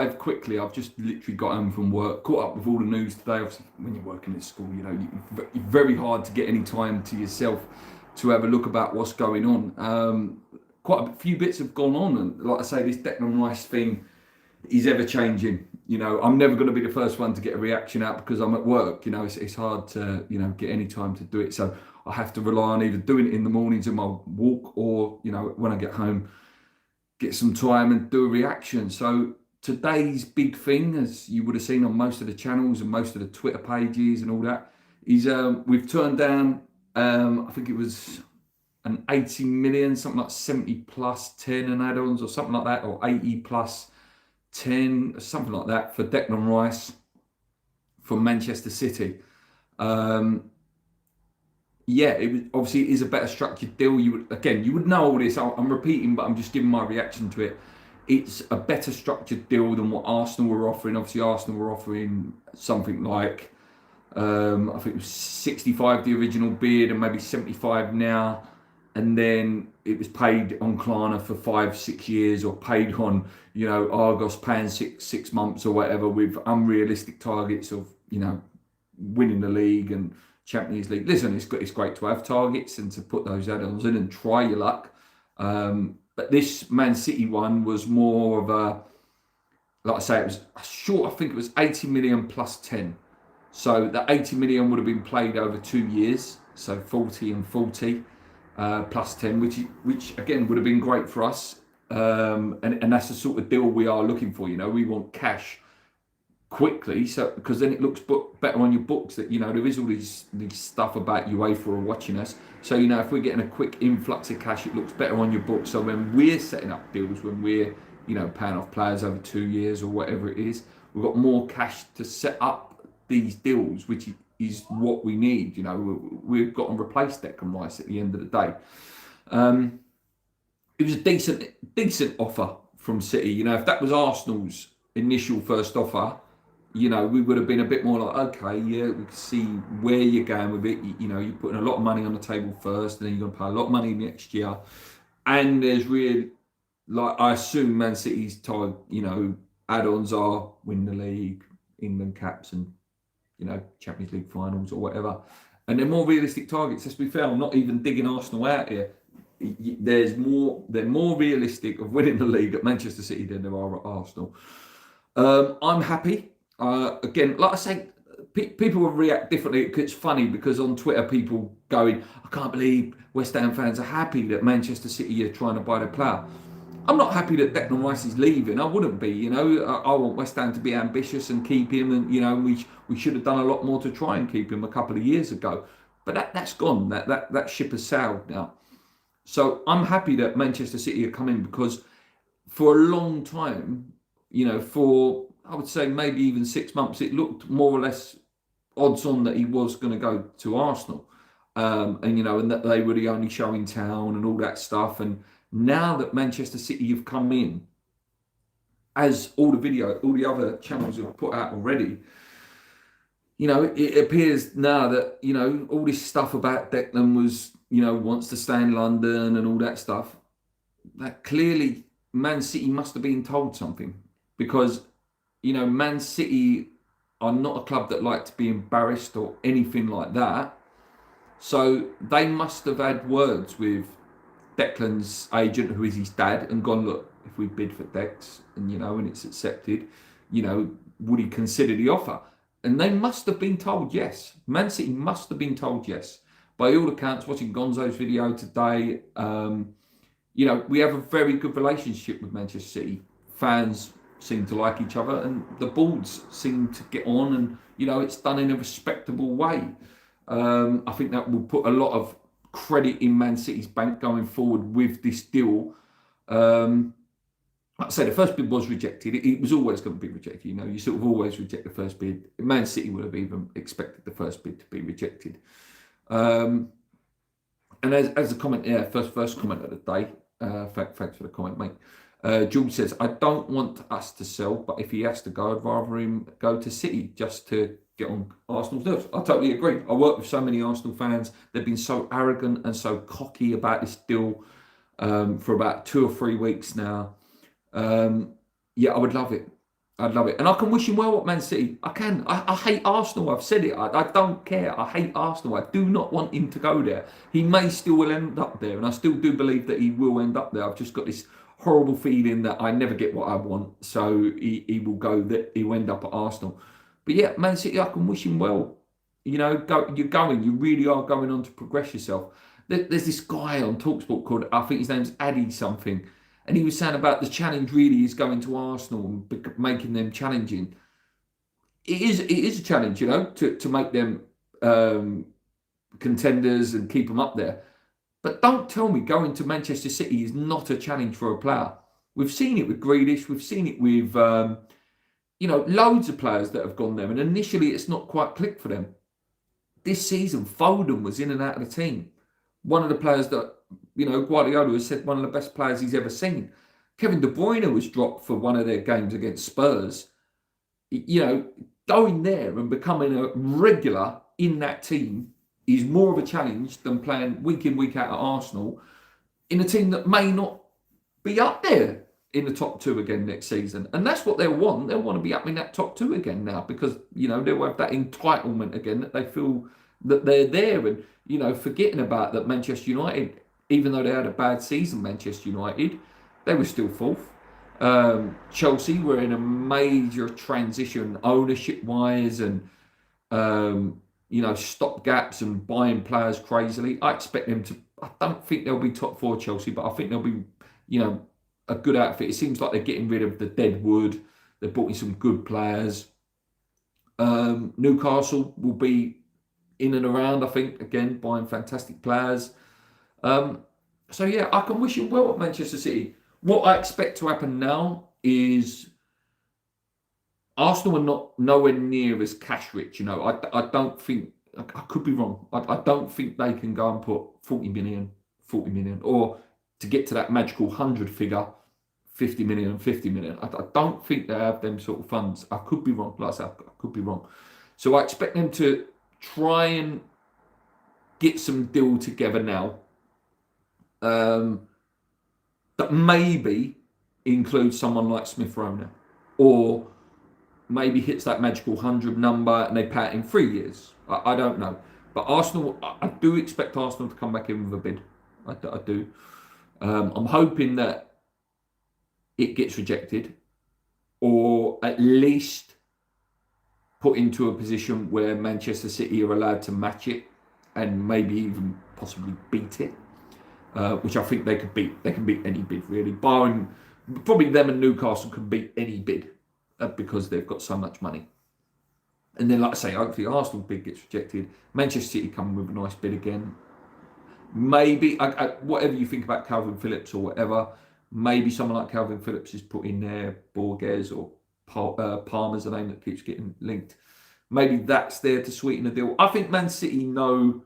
I've just literally got home from work, caught up with all the news today. Obviously, when you're working at school, you're very hard to get any time to yourself to have a look about what's going on. Quite a few bits have gone on, and like I say, this Declan Rice thing is ever changing. I'm never going to be the first one to get a reaction out because I'm at work. It's hard to get any time to do it. So I have to rely on either doing it in the mornings in my walk or when I get home, get some time and do a reaction. So today's big thing, as you would have seen on most of the channels and most of the Twitter pages and all that, is we've turned down. I think it was an 80 million, something like 70 plus 10 and add-ons or something like that, or 80 plus 10, something like that, for Declan Rice from Manchester City. Yeah, it was obviously it is a better structured deal. You would know all this. I'm repeating, but I'm just giving my reaction to it. It's a better structured deal than what Arsenal were offering. Obviously, Arsenal were offering something like I think it was 65 the original bid and maybe 75 now. And then it was paid on Klarna for 5-6 years, or paid on, Argos paying six months or whatever, with unrealistic targets of, winning the league and Champions League. Listen, it's great to have targets and to put those add-ons in and try your luck. But this Man City one was more of a, like I say, it was short. I think it was 80 million plus 10. So the 80 million would have been played over 2 years, so 40 and 40. Plus 10, which again would have been great for us, and that's the sort of deal we are looking for. We want cash quickly, so because then it looks better on your books that there is all these stuff about UEFA are watching us. So if we're getting a quick influx of cash, it looks better on your books. So when we're setting up deals, when we're paying off players over 2 years or whatever it is, we've got more cash to set up these deals, which is what we need. We've got to replace Declan Rice at the end of the day. It was a decent offer from City. If that was Arsenal's initial first offer, we would have been a bit more like, okay, yeah, we can see where you're going with it. You're putting a lot of money on the table first, and then you're going to pay a lot of money next year. And there's really, I assume Man City's time, add-ons are win the league, England caps, and Champions League finals or whatever. And they're more realistic targets. Let's be fair, I'm not even digging Arsenal out here. They're more realistic of winning the league at Manchester City than there are at Arsenal. I'm happy. Again, like I say, people will react differently. It's funny because on Twitter, people going, I can't believe West Ham fans are happy that Manchester City are trying to buy the player. I'm not happy that Declan Rice is leaving. I wouldn't be, I want West Ham to be ambitious and keep him, and we should have done a lot more to try and keep him a couple of years ago. But that's gone. That ship has sailed now. So I'm happy that Manchester City are coming, because for a long time, for I would say maybe even 6 months, it looked more or less odds on that he was going to go to Arsenal, and that they were the only show in town and all that stuff. And now that Manchester City have come in, as all the other channels have put out already, it appears now that, all this stuff about Declan was, wants to stay in London and all that stuff, that clearly Man City must have been told something, because, Man City are not a club that like to be embarrassed or anything like that. So they must have had words with Declan's agent, who is his dad, and gone, look, if we bid for Dex and and it's accepted, would he consider the offer? And they must have been told yes. Man City must have been told yes. By all accounts, watching Gonzo's video today, we have a very good relationship with Manchester City. Fans seem to like each other, and the boards seem to get on, and it's done in a respectable way. I think that will put a lot of credit in Man City's bank going forward with this deal. Like I say, the first bid was rejected. It was always going to be rejected. You sort of always reject the first bid. Man City would have even expected the first bid to be rejected. And as a comment, first comment of the day. Thanks for the comment, mate. Jules says, I don't want us to sell, but if he has to go, I'd rather him go to City just to get on Arsenal's nerves. I totally agree. I work with so many Arsenal fans. They've been so arrogant and so cocky about this deal for about 2 or 3 weeks now. I would love it. I'd love it. And I can wish him well at Man City. I can. I hate Arsenal. I've said it. I don't care. I hate Arsenal. I do not want him to go there. He may still end up there. And I still do believe that he will end up there. I've just got this horrible feeling that I never get what I want. So he will go, that he will end up at Arsenal. But yeah, Man City, I can wish him well. You know, you really are going on to progress yourself. There's this guy on TalkSport called, I think his name's Addy something. And he was saying about the challenge really is going to Arsenal and making them challenging. It is a challenge, you know, to make them contenders and keep them up there. But don't tell me going to Manchester City is not a challenge for a player. We've seen it with Grealish. We've seen it with, loads of players that have gone there. And initially, it's not quite clicked for them. This season, Foden was in and out of the team. One of the players that, Guardiola has said one of the best players he's ever seen. Kevin De Bruyne was dropped for one of their games against Spurs. Going there and becoming a regular in that team is more of a challenge than playing week in, week out at Arsenal in a team that may not be up there in the top two again next season. And that's what they'll want. They'll want to be up in that top two again now because, they'll have that entitlement again that they feel that they're there. And, forgetting about that Manchester United, even though they had a bad season, Manchester United, they were still fourth. Chelsea were in a major transition ownership-wise and, stop gaps and buying players crazily. I expect them to, I don't think they'll be top four Chelsea, but I think they'll be, a good outfit. It seems like they're getting rid of the dead wood. They've brought in some good players. Newcastle will be in and around, I think, again, buying fantastic players. So, yeah, I can wish him well at Manchester City. What I expect to happen now is Arsenal are not nowhere near as cash rich. I don't think, I could be wrong. I don't think they can go and put 40 million, or to get to that magical 100 figure, 50 million and 50 million. I don't think they have them sort of funds. I could be wrong. Like I said, I could be wrong. So I expect them to try and get some deal together now. That maybe includes someone like Smith Rowe, or maybe hits that magical 100 number and they pay it in 3 years. I don't know. But Arsenal, I do expect Arsenal to come back in with a bid. I do. I'm hoping that it gets rejected, or at least put into a position where Manchester City are allowed to match it and maybe even possibly beat it, which I think they could beat. They can beat any bid, really. Barring, probably them and Newcastle can beat any bid because they've got so much money. And then, like I say, hopefully Arsenal bid gets rejected. Manchester City come with a nice bid again. Maybe, whatever you think about Calvin Phillips or whatever, maybe someone like Calvin Phillips is put in there, Borges or Palmer's the name that keeps getting linked. Maybe that's there to sweeten the deal. I think Man City know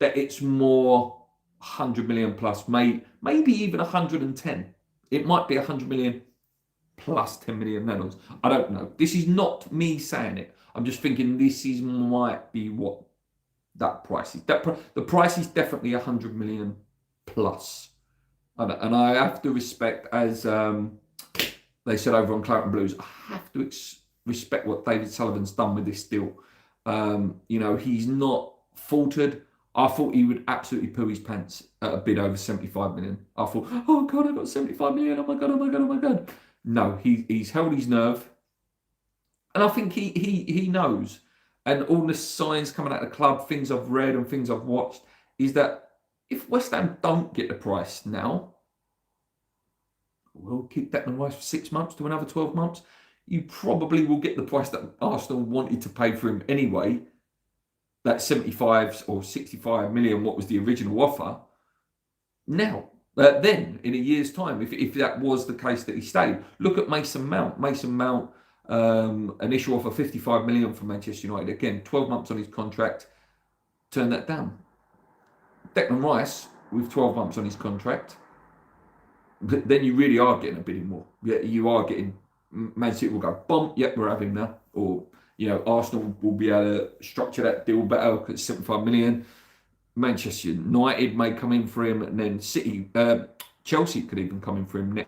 that it's more 100 million plus, maybe even 110. It might be 100 million plus 10 million medals. I don't know. This is not me saying it. I'm just thinking might be what that price is. The price is definitely 100 million plus. And I have to respect, as they said over on Claret and Blues, I have to respect what David Sullivan's done with this deal. He's not faltered. I thought he would absolutely poo his pants at a bid over 75 million. I thought, oh God, I got 75 million. Oh my God, oh my God, oh my God. No, he's held his nerve. And I think he knows. And all the signs coming out of the club, things I've read and things I've watched, is that if West Ham don't get the price now, we'll keep that in the price for 6 months to another 12 months. You probably will get the price that Arsenal wanted to pay for him anyway. That 75 or 65 million, what was the original offer. Now, then, in a year's time, if that was the case that he stayed, look at Mason Mount. Mason Mount, initial offer 55 million from Manchester United. Again, 12 months on his contract, turn that down. Declan Rice, with 12 months on his contract, then you really are getting a bidding war. Yeah, you are getting, Man City will go, boom, yep, we're having him now. Or, Arsenal will be able to structure that deal better because it's 75 million. Manchester United may come in for him, and then Chelsea could even come in for him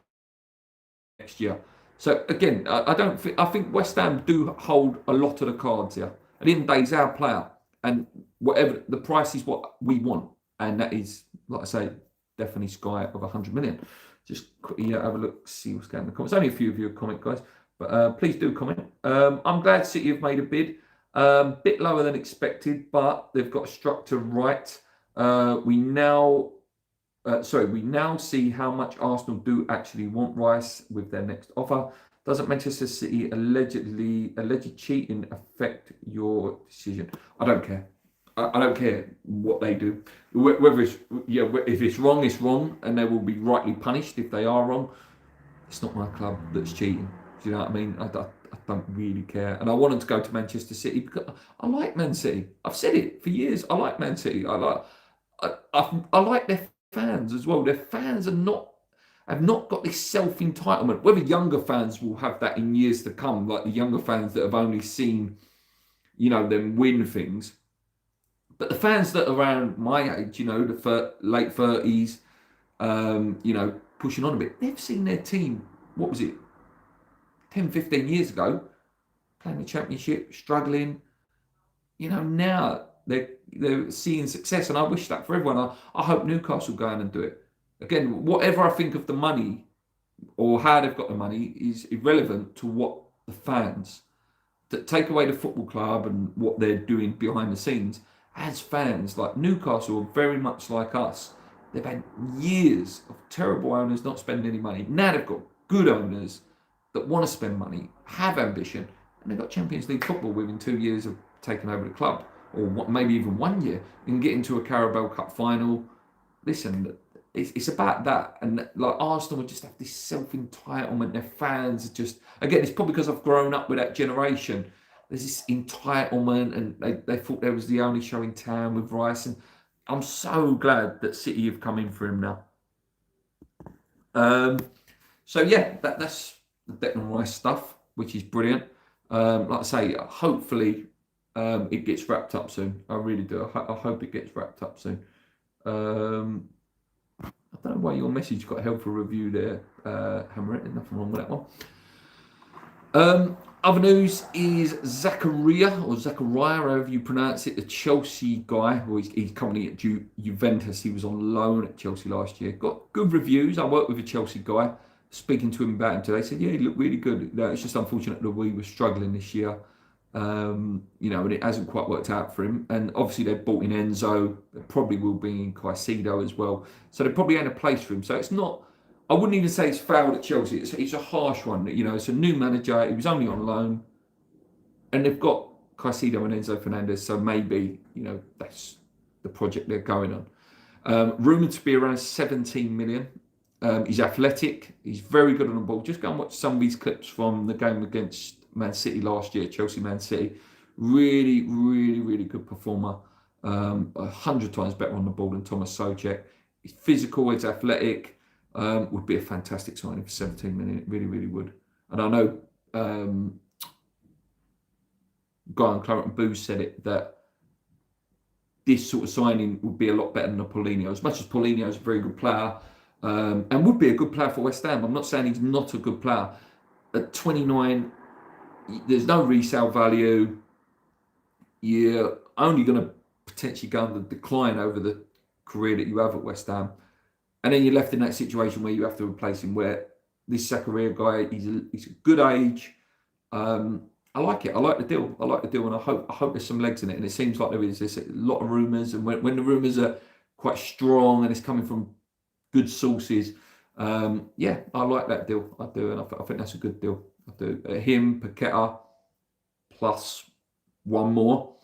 next year. So again, I don't think, I think West Ham do hold a lot of the cards here. At the end of the day, he's our player, and whatever the price is, what we want, and that is, like I say, definitely Sky of 100 million. Just quickly have a look, see what's going on in the comments. Only a few of you comment, guys, but please do comment. I'm glad City have made a bid. Bit lower than expected, but they've got a structure right. We now see how much Arsenal do actually want Rice with their next offer. Doesn't Manchester City alleged cheating affect your decision? I don't care. I don't care what they do. Whether it's if it's wrong, and they will be rightly punished if they are wrong. It's not my club that's cheating. Do you know what I mean? I don't really care. And I want them to go to Manchester City because I like Man City. I've said it for years. I like Man City. I like their fans as well. Their fans have not got this self-entitlement. Whether younger fans will have that in years to come, like the younger fans that have only seen, them win things. But the fans that are around my age, the late 30s, pushing on a bit, they've seen their team, what was it, 10, 15 years ago, playing the Championship, struggling. Now they're seeing success, and I wish that for everyone. I hope Newcastle go in and do it. Again, whatever I think of the money or how they've got the money is irrelevant to what the fans, that take away the football club and what they're doing behind the scenes. As fans, like Newcastle are very much like us. They've had years of terrible owners not spending any money. Now they've got good owners that want to spend money, have ambition, and they've got Champions League football within 2 years of taking over the club, or maybe even 1 year, and get into a Carabao Cup final. Listen, it's about that. And like Arsenal would just have this self-entitlement. Their fans are just, again, it's probably because I've grown up with that generation. There's this entitlement, and they thought there was the only show in town with Rice. And I'm so glad that City have come in for him now. So yeah, that's the Declan Rice stuff, which is brilliant. Like I say, hopefully it gets wrapped up soon. I really do. I hope it gets wrapped up soon. I don't know why your message got a helpful review there, Hammer. There's nothing wrong with that one. Other news is Zachariah, however you pronounce it, the Chelsea guy, or he's currently at Juventus. He was on loan at Chelsea last year. Got good reviews. I worked with a Chelsea guy, speaking to him about him today. Said, yeah, he looked really good. It's just unfortunate that we were struggling this year, and it hasn't quite worked out for him. And obviously they bought in Enzo. They probably will be in Caicedo as well. So they probably ain't a place for him. So it's not. I wouldn't even say it's failed at Chelsea. It's a harsh one. It's a new manager. He was only on loan, and they've got Caicedo and Enzo Fernandez. So maybe that's the project they're going on. Rumoured to be around 17 million. He's athletic. He's very good on the ball. Just go and watch some of these clips from the game against Man City last year, Chelsea Man City. Really, really, really good performer. 100 times better on the ball than Thomas Soucek. He's physical. He's athletic. Would be a fantastic signing for 17 million. It really, really would. And I know Guy on Claret and Booze said it, that this sort of signing would be a lot better than a Paulinho. As much as Paulinho is a very good player and would be a good player for West Ham, I'm not saying he's not a good player. At 29, there's no resale value. You're only going to potentially go on the decline over the career that you have at West Ham. And then you're left in that situation where you have to replace him, where this Zachariah guy, he's a good age. I like it. I like the deal. And I hope there's some legs in it. And it seems like there is. There's a lot of rumours, and when the rumours are quite strong and it's coming from good sources, yeah, I like that deal. I do, and I think that's a good deal. I do. Him, Paqueta, plus one more.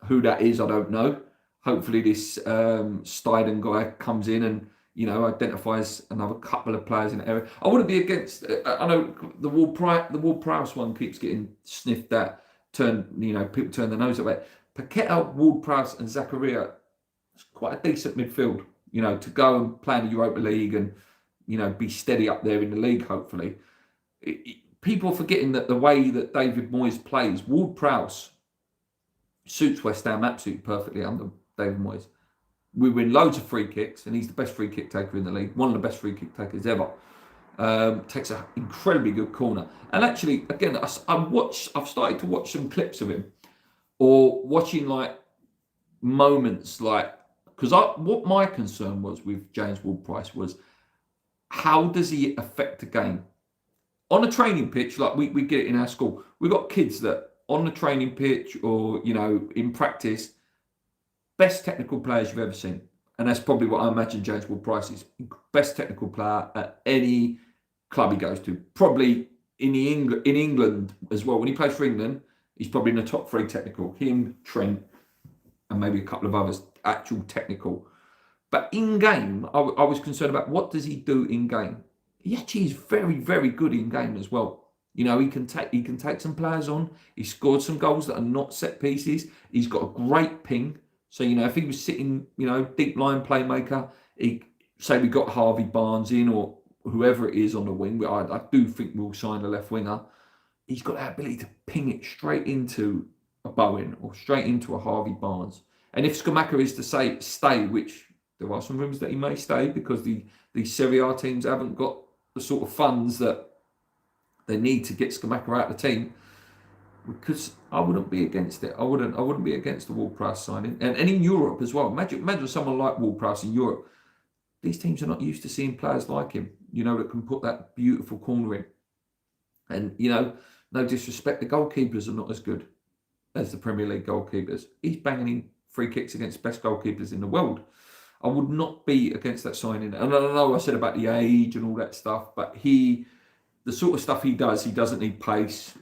Who that is, I don't know. Hopefully this Steiden guy comes in and identifies another couple of players in the area. I wouldn't be against. I know the Ward-Prowse one keeps getting sniffed at. People turn their nose at it. Paqueta, Ward-Prowse, and Zachariah. It's quite a decent midfield. To go and play in the Europa League and be steady up there in the league. Hopefully, people are forgetting that the way that David Moyes plays, Ward-Prowse suits West Ham absolutely perfectly under David Moyes. We win loads of free kicks, and he's the best free kick taker in the league. One of the best free kick takers ever. Takes an incredibly good corner. And actually, again, I've started to watch some clips of him, or watching like moments, like, because what my concern was with James Ward-Prowse was, how does he affect the game on a training pitch? Like we get it in our school. We've got kids that on the training pitch, or in practice, best technical players you've ever seen. And that's probably what I imagine James Ward-Prowse is. Best technical player at any club he goes to. Probably in England as well. When he plays for England, he's probably in the top 3 technical. Him, Trent, and maybe a couple of others, actual technical. But in game, I was concerned about what does he do in game. He actually is very, very good in game as well. He can take some players on. He scored some goals that are not set pieces. He's got a great ping. So if he was sitting, deep line playmaker, say we got Harvey Barnes in, or whoever it is on the wing. I do think we'll sign a left winger. He's got that ability to ping it straight into a Bowen or straight into a Harvey Barnes. And if Scamacca is to stay, which there are some rumours that he may stay because the Serie A teams haven't got the sort of funds that they need to get Scamacca out of the team, because I wouldn't be against it. I wouldn't be against the Ward-Prowse signing. And in Europe as well. Imagine someone like Ward-Prowse in Europe. These teams are not used to seeing players like him, that can put that beautiful corner in. And, no disrespect, the goalkeepers are not as good as the Premier League goalkeepers. He's banging in free kicks against best goalkeepers in the world. I would not be against that signing. And I know I said about the age and all that stuff, but the sort of stuff he does, he doesn't need pace.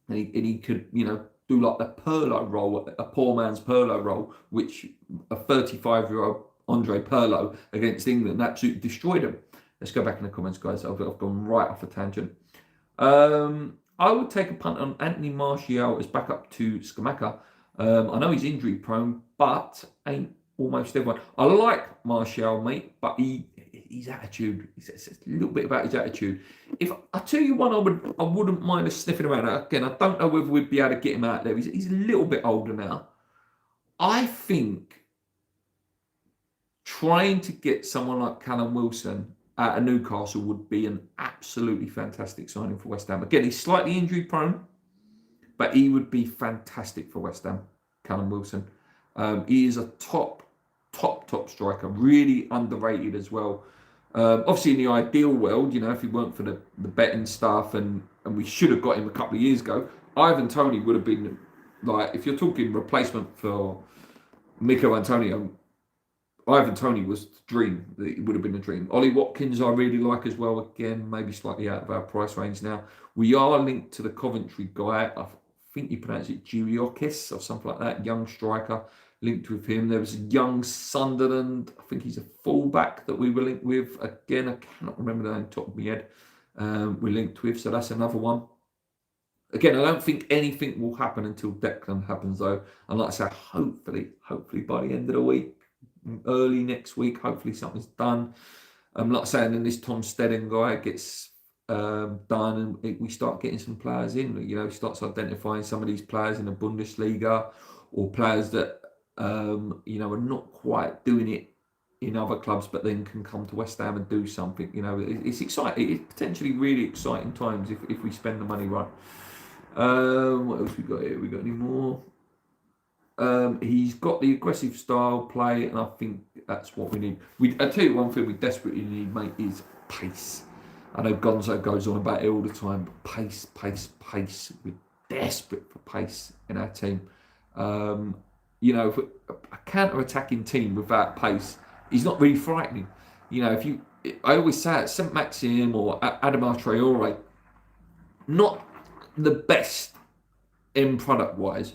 And he could, do like the Pirlo role, a poor man's Pirlo role, which a 35-year-old Andre Pirlo against England absolutely destroyed him. Let's go back in the comments, guys. I've gone right off a tangent. I would take a punt on Anthony Martial as backup to Scamacca. I know he's injury prone, but ain't almost everyone. I like Martial, mate, but his attitude, it's a little bit about his attitude. If I tell you one, I wouldn't mind us sniffing around. Again, I don't know whether we'd be able to get him out there. He's a little bit older now. I think trying to get someone like Callum Wilson at Newcastle would be an absolutely fantastic signing for West Ham. Again, he's slightly injury prone, but he would be fantastic for West Ham, Callum Wilson. He is a top striker, really underrated as well. Obviously, in the ideal world, if he weren't for the betting stuff, and we should have got him a couple of years ago, Ivan Toney would have been, like, if you're talking replacement for Mikel Antonio, Ivan Toney was the dream. It would have been a dream. Ollie Watkins, I really like as well. Again, maybe slightly out of our price range now. We are linked to the Coventry guy. I think you pronounce it Giuriokis or something like that. Young striker, linked with him. There was a young Sunderland. I think he's a fullback that we were linked with. Again, I cannot remember the name top of my head. We're linked with, so that's another one. Again, I don't think anything will happen until Declan happens, though. And like I say, hopefully by the end of the week, early next week, hopefully something's done. Like I say, and then this Tom Steddon guy gets done, and we start getting some players in. He starts identifying some of these players in the Bundesliga, or players that are not quite doing it in other clubs, but then can come to West Ham and do something. It's exciting. It's potentially really exciting times if we spend the money right. What else we got here? We got any more? He's got the aggressive style play, and I think that's what we need. I tell you one thing we desperately need, mate, is pace. I know Gonzo goes on about it all the time, but pace. We're desperate for pace in our team. If a counter-attacking team without pace is not really frightening. I always say it, St. Maxim or Adama Traore, not the best end product-wise,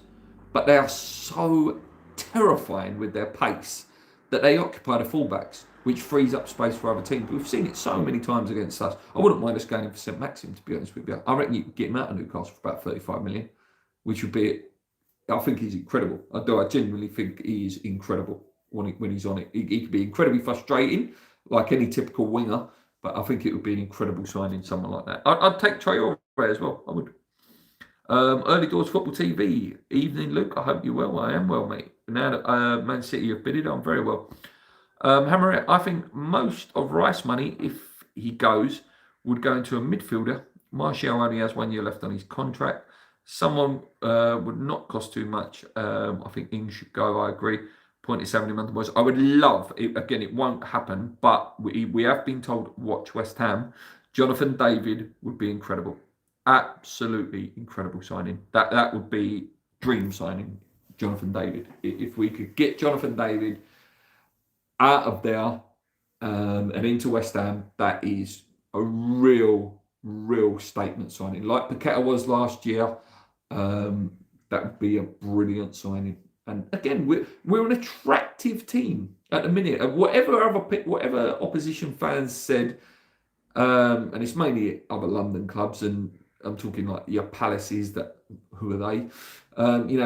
but they are so terrifying with their pace that they occupy the fullbacks, which frees up space for other teams. We've seen it so many times against us. I wouldn't mind us going in for St. Maxim, to be honest with you. I reckon you could get him out of Newcastle for about 35 million, which would be, I think he's incredible. I genuinely think he is incredible when he's on it. He could be incredibly frustrating, like any typical winger, but I think it would be an incredible signing, someone like that. I'd take Traore as well, I would. Early Doors Football TV. Evening, Luke. I hope you're well. I am well, mate. Now that Man City have bidded, I'm very well. Hammer, I think most of Rice money, if he goes, would go into a midfielder. Martial only has 1 year left on his contract. Someone would not cost too much. I think Ings should go. I agree. 0.70 month was. I would love it. Again, it won't happen, but we have been told watch West Ham. Jonathan David would be incredible. Absolutely incredible signing. That would be dream signing. Jonathan David. If we could get Jonathan David out of there and into West Ham, that is a real statement signing. Like Paqueta was last year, that would be a brilliant signing. And again, we're an attractive team at the minute. Whatever opposition fans said, and it's mainly other London clubs, and I'm talking like your Palaces. Who are they?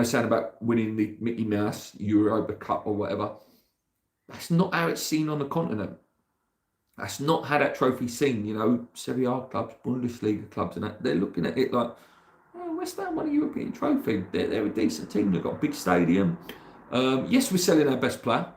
Saying about winning the Mickey Mouse Europa Cup or whatever. That's not how it's seen on the continent. That's not how that trophy's seen. Serie A clubs, Bundesliga clubs, and that, they're looking at it like, West Ham won a European trophy. They're a decent team. They've got a big stadium. Yes, we're selling our best player,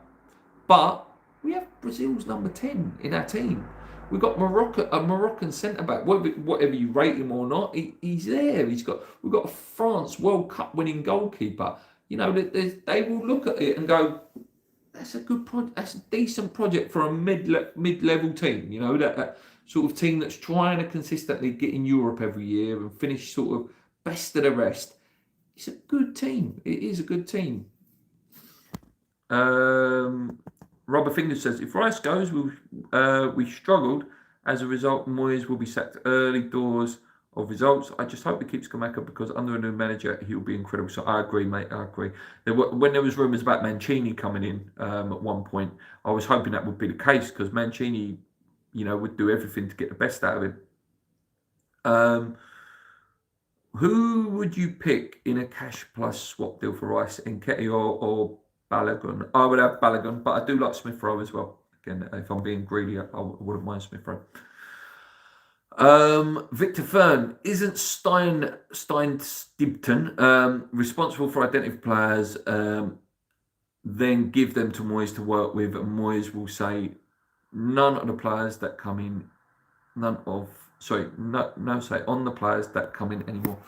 but we have Brazil's number 10 in our team. We've got a Moroccan centre back. Whatever you rate him or not, he's there. We've got a France World Cup winning goalkeeper. They will look at it and go, that's a good project. That's a decent project for a mid-level team. That sort of team that's trying to consistently get in Europe every year and finish sort of best of the rest. It's a good team. It is a good team. Robert Fingers says, if Rice goes, we struggled. As a result, Moyes will be sacked early doors of results. I just hope he keeps Kamaka because under a new manager, he'll be incredible. So I agree, mate. I agree. When there was rumours about Mancini coming in at one point, I was hoping that would be the case because Mancini, would do everything to get the best out of him. Who would you pick in a cash plus swap deal for Rice, Nketiah or Balogun? I would have Balogun, but I do like Smith Rowe as well. Again, if I'm being greedy, I wouldn't mind Smith Rowe. Victor Fern, isn't Stein Stibton responsible for identifying players, then give them to Moyes to work with, and Moyes will say none of the players that come in, no say on the players that come in anymore.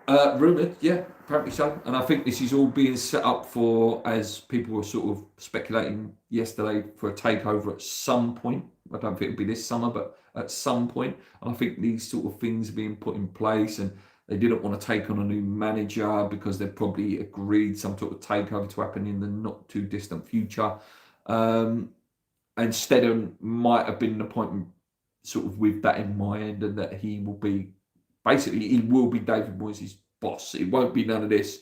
Rumoured, yeah, apparently so. And I think this is all being set up for, as people were sort of speculating yesterday, for a takeover at some point. I don't think it'll be this summer, but at some point. And I think these sort of things are being put in place, and they didn't want to take on a new manager because they'd probably agreed some sort of takeover to happen in the not too distant future. And Stedham might have been an appointment sort of with that in mind, and that he will be David Moyes' boss. It won't be none of this.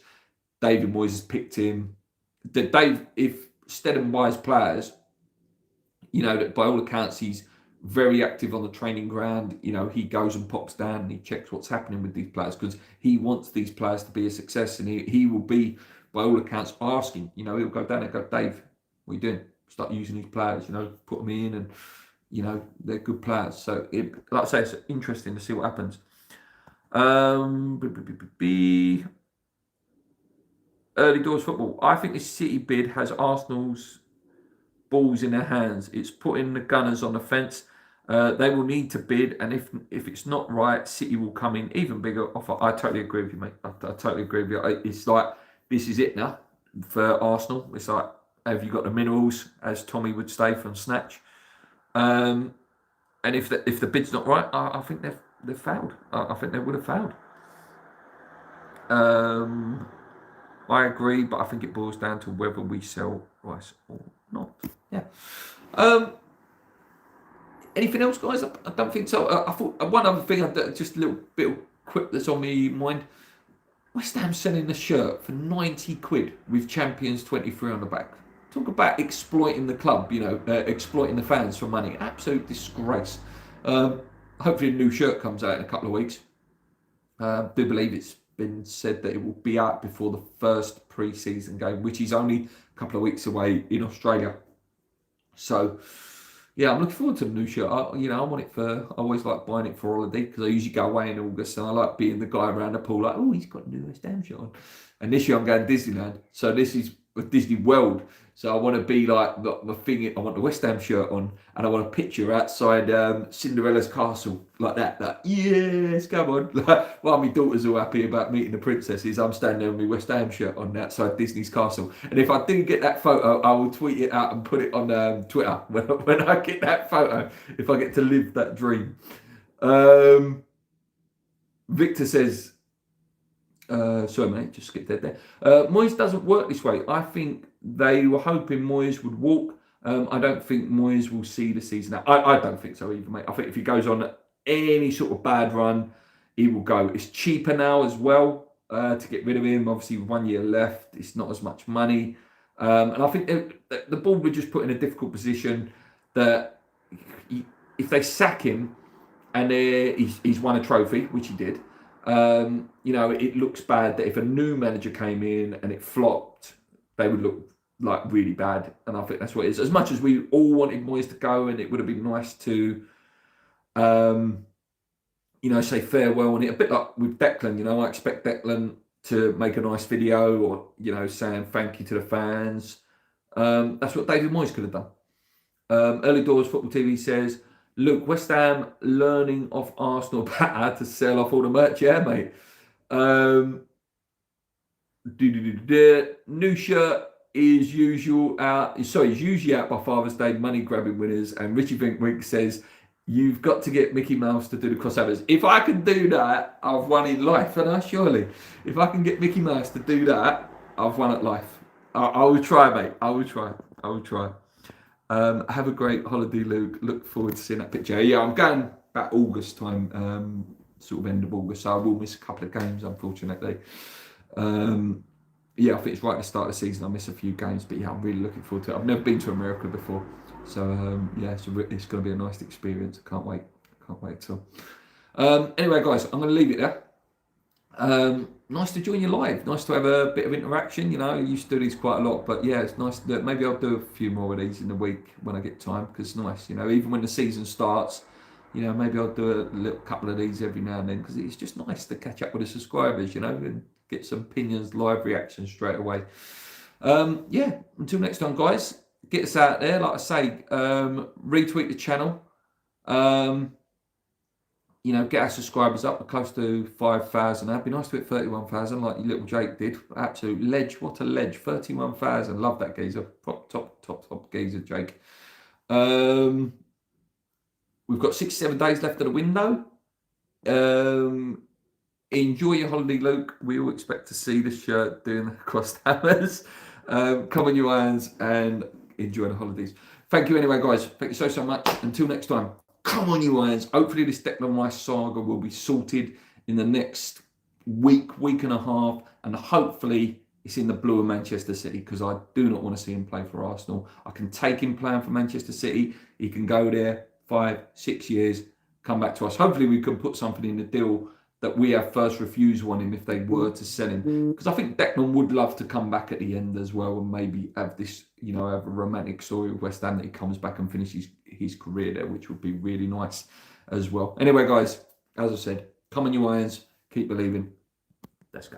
David Moyes has picked him. If Stedham buys players, that by all accounts he's very active on the training ground. He goes and pops down and he checks what's happening with these players because he wants these players to be a success, and he will be, by all accounts, asking. He'll go down and go, Dave, what are you doing? Start using these players. Put them in, and they're good players. So, like I say, it's interesting to see what happens. Early doors football. I think this City bid has Arsenal's balls in their hands. It's putting the Gunners on the fence. They will need to bid, and if it's not right, City will come in even bigger offer. I totally agree with you, mate. I totally agree with you. It's like, this is it now for Arsenal. It's like, have you got the minerals, as Tommy would say from Snatch? And if the bid's not right, I think they've failed. I think they would have failed. I agree, but I think it boils down to whether we sell Rice or not. Yeah. Anything else, guys? I don't think so. I thought one other thing, just a little bit of quip that's on my mind. West Ham selling the shirt for 90 quid with Champions 23 on the back. Talk about exploiting the club, exploiting the fans for money. Absolute disgrace. Hopefully a new shirt comes out in a couple of weeks. I do believe it's been said that it will be out before the first pre-season game, which is only a couple of weeks away in Australia. So, yeah, I'm looking forward to the new shirt. I want it I always like buying it for holiday because I usually go away in August, and I like being the guy around the pool like, oh, he's got a new West Ham shirt on. And this year I'm going to Disneyland. So this is Disney World. So I want to be like the thing. I want the West Ham shirt on, and I want a picture outside Cinderella's castle like that. Like, yes, come on. Like, while my daughter's all happy about meeting the princesses, I'm standing there with my West Ham shirt on outside Disney's castle. And if I didn't get that photo, I will tweet it out and put it on Twitter when I get that photo. If I get to live that dream. Victor says. Sorry, mate, just skipped that there. Moyes doesn't work this way. I think they were hoping Moyes would walk. I don't think Moyes will see the season out. I don't think so either, mate. I think if he goes on any sort of bad run, he will go. It's cheaper now as well to get rid of him. Obviously, with 1 year left, it's not as much money. And I think the board were just put in a difficult position that if they sack him and he's won a trophy, which he did, it looks bad that if a new manager came in and it flopped, they would look like really bad. And I think that's what it is. As much as we all wanted Moyes to go, and it would have been nice to, say farewell on it. A bit like with Declan, I expect Declan to make a nice video or, saying thank you to the fans. That's what David Moyes could have done. Early Doors Football TV says, Luke, West Ham learning off Arsenal better to sell off all the merch. Yeah, mate. New shirt is usually out by Father's Day, money grabbing winners. And Richie Wink says, you've got to get Mickey Mouse to do the crossovers. If I can do that, I've won in life, and I surely. If I can get Mickey Mouse to do that, I've won at life. I will try, mate. I will try. Have a great holiday, Luke. Look forward to seeing that picture. Yeah, I'm going about August time, sort of end of August, so I will miss a couple of games, unfortunately. I think it's right at the start of the season. I miss a few games, but yeah, I'm really looking forward to it. I've never been to America before, so it's going to be a nice experience. I can't wait at all. Anyway, guys, I'm going to leave it there. Nice to join you live. Nice to have a bit of interaction. I used to do these quite a lot, but yeah, it's nice. Maybe I'll do a few more of these in the week when I get time, because it's nice. Even when the season starts, maybe I'll do a little couple of these every now and then, because it's just nice to catch up with the subscribers, and get some opinions, live reactions straight away. Until next time, guys, get us out there. Like I say, retweet the channel. Get our subscribers up. We're close to 5,000. That'd be nice to hit 31,000 like your little Jake did. Absolute ledge. What a ledge. 31,000. Love that geezer. Top geezer, Jake. We've got 67 days left of the window. Enjoy your holiday, Luke. We all expect to see the shirt doing the crossed hammers. Come on, you irons, and enjoy the holidays. Thank you anyway, guys. Thank you so much. Until next time. Come on, you irons. Hopefully this Declan Rice saga will be sorted in the next week and a half. And hopefully it's in the blue of Manchester City, because I do not want to see him play for Arsenal. I can take him playing for Manchester City. He can go there 5-6 years, come back to us. Hopefully we can put something in the deal that we have first refusal on him if they were to sell him. Because I think Declan would love to come back at the end as well, and maybe have this, have a romantic story with West Ham that he comes back and finishes his career there, which would be really nice as well. Anyway, guys, as I said, come on, you irons, keep believing. Let's go.